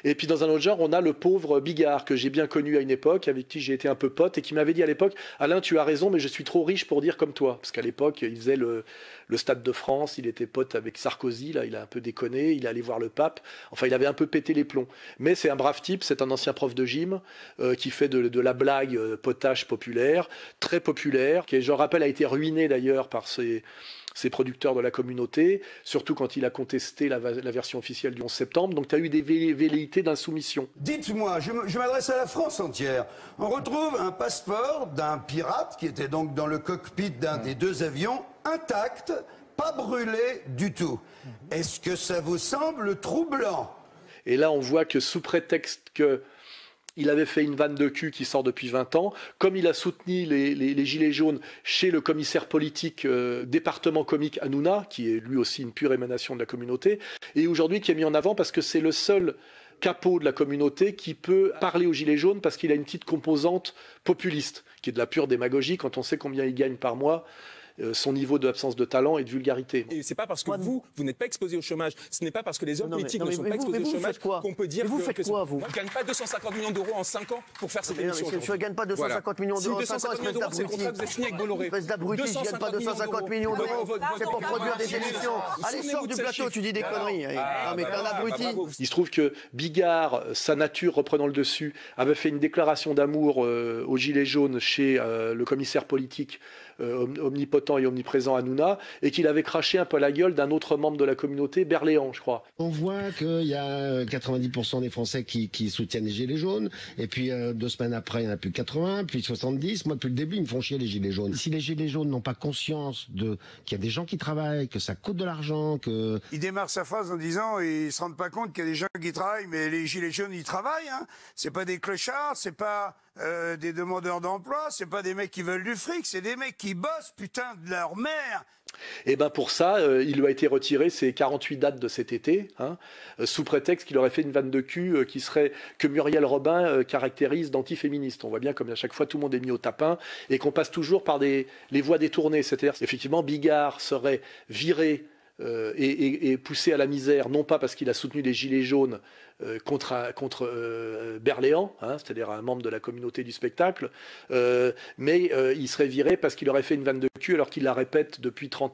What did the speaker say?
Et puis dans un autre genre, on a le pauvre Bigard, que j'ai bien connu à une époque, avec qui j'ai été un peu pote, et qui m'avait dit à l'époque, Alain, tu as raison, mais je suis trop riche pour dire comme toi. Parce qu'à l'époque, il faisait le Stade de France, il était pote avec Sarkozy, là, il a un peu déconné, il allait voir le pape, enfin il avait un peu pété les plombs. Mais c'est un brave type, c'est un ancien prof de gym, qui fait de la blague potache populaire, très populaire, qui, je rappelle, a été ruiné d'ailleurs par ses producteurs de la communauté, surtout quand il a contesté la version officielle du 11 septembre. Donc tu as eu des velléités d'insoumission. Dites-moi, je m'adresse à la France entière. On retrouve un passeport d'un pirate qui était donc dans le cockpit d'un des deux avions, intact, pas brûlé du tout. Est-ce que ça vous semble troublant? Et là, on voit que sous prétexte qu'il avait fait une vanne de cul qui sort depuis 20 ans, comme il a soutenu les Gilets jaunes chez le commissaire politique département comique Hanouna, qui est lui aussi une pure émanation de la communauté, et aujourd'hui qui est mis en avant parce que c'est le seul capot de la communauté qui peut parler aux Gilets jaunes parce qu'il a une petite composante populiste, qui est de la pure démagogie quand on sait combien il gagne par mois. Son niveau d'absence de talent et de vulgarité. Et c'est pas parce que vous n'êtes pas exposé au chômage, ce n'est pas parce que les hommes politiques ne sont pas exposés au chômage qu'on peut dire que... Vous faites quoi, vous? Moi, je ne gagne pas 250 millions d'euros en 5 ans pour faire cette émission. Je ne gagne pas 250 millions d'euros en 5 ans, espèce d'abruti. Vous êtes signé avec Bolloré. Espèce d'abruti, je ne gagne pas 250 millions d'euros. C'est pour produire des émissions. Allez, sors du plateau, tu dis des conneries. Ah, mais t'es un abruti. Il se trouve que Bigard, sa nature reprenant le dessus, avait fait une déclaration d'amour aux Gilets jaunes chez le commissaire politique omnipotent et omniprésent Hanouna, et qu'il avait craché un peu la gueule d'un autre membre de la communauté, Berléand, je crois. On voit qu'il y a 90% des Français qui soutiennent les Gilets jaunes, et puis 2 semaines après, il n'y en a plus 80, puis 70. Moi, depuis le début, ils me font chier les Gilets jaunes. Si les Gilets jaunes n'ont pas conscience qu'il y a des gens qui travaillent, que ça coûte de l'argent, que... Il démarre sa phrase en disant, ils se rendent pas compte qu'il y a des gens qui travaillent, mais les Gilets jaunes, ils travaillent, hein. C'est pas des clochards, c'est pas des demandeurs d'emploi, c'est pas des mecs qui veulent du fric, c'est des mecs qui bossent, putain, de leur mère. Et ben pour ça, il lui a été retiré ses 48 dates de cet été, sous prétexte qu'il aurait fait une vanne de cul que Muriel Robin caractérise d'antiféministe. On voit bien comme à chaque fois tout le monde est mis au tapin et qu'on passe toujours par les voies détournées. C'est-à-dire effectivement Bigard serait viré et poussé à la misère, non pas parce qu'il a soutenu les Gilets jaunes contre Berléand, c'est-à-dire un membre de la communauté du spectacle, mais il serait viré parce qu'il aurait fait une vanne de cul alors qu'il la répète depuis 30 ans.